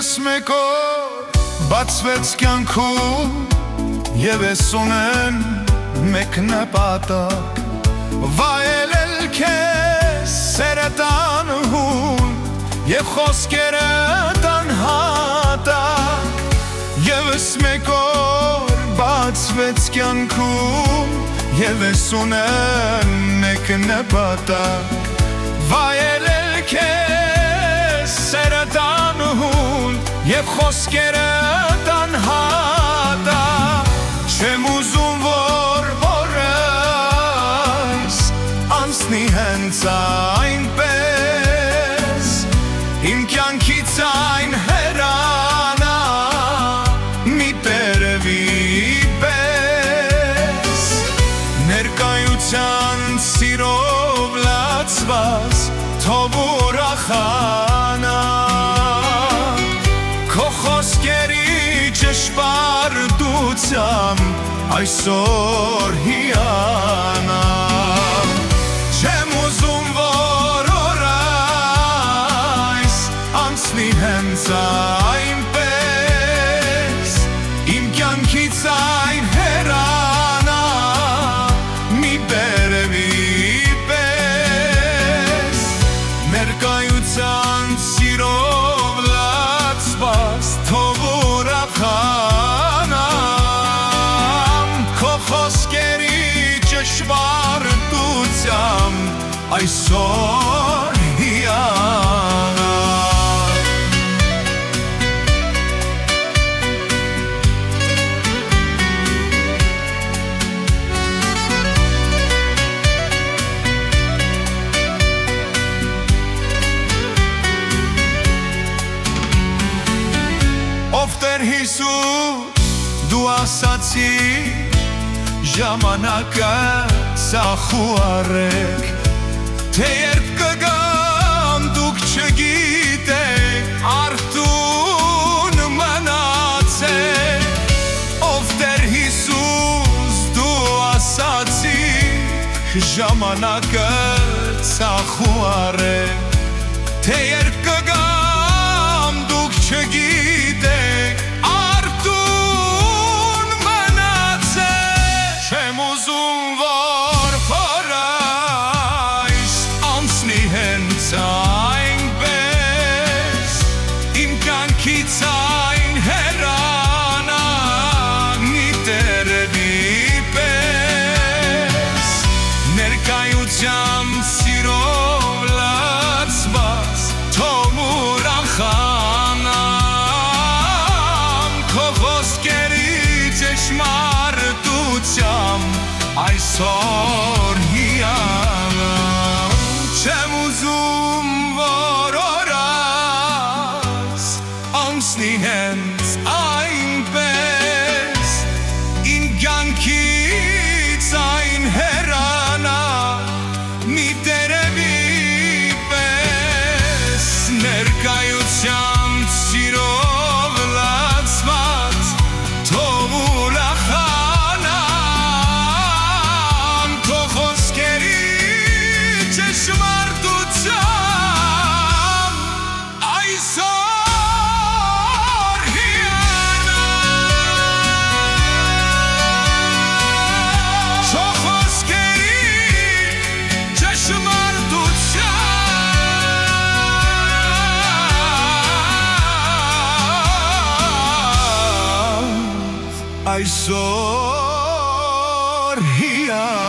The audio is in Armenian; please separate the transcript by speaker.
Speaker 1: Եվս մեկ օր բացվեց կյանքում Եվ ես ունեմ մեկ նպատակ Վայելել քեզ սերդ անհուն Եվ խոսքերդ անհատակ Եվս մեկ օր բացվեց կյանքում Եվ ես ունեմ մեկ նպատակ Վայելել քեզ սերդ անհուն Եվ խոսքերդ անհատակ Չեմ ուզում որ այս անցնի հենց այնպես Իմ կյանքից այն հեռանա մի տերևի պես Ներկայության սիրով լացված թող ուրախանա Քո խոսքերի ճշմարտությամբ այսօր հիանամ Չեմ ուզում որ այս անցնի հենց այնպես Իմ կյանքից այն հեռանա մի տերևի պես Ներկայության սիրով լացված թող ուրախանամ Քո խոսքերի ճշմարտությամբ այսօր հիանամ Ով Տեր Հիսուս դու ասացիր ժամանակը ծախուարեք Թե երբ կգամ դուք չգիտեք արթուն մնացեք Ով Տեր Հիսուս դու ասացիր ժամանակը ծախուարեք Թե երբ կգամ դուք չգիտեք արթուն մնացեք Չեմ ուզում որ այս անցնի հենց այնպես Իմ կյանքից այն հեռանա մի տերևի պես Ներկայությամբ սիրով լացված թող ուրախանամ Քո խոսքերի ճշմարտությամբ այսօր հիանամ Չեմ ուզում որ այս անցնի հենց այնպես Իմ կյանքից այն հեռանա մի տերևի պես Ներկայությամբ սիրով լացված թող ուրախանամ Քո խոսքերի ճշմարտությամբ այսօր հիանամ Քո խոսքերի ճշմարտությամբ այսօր հիանամ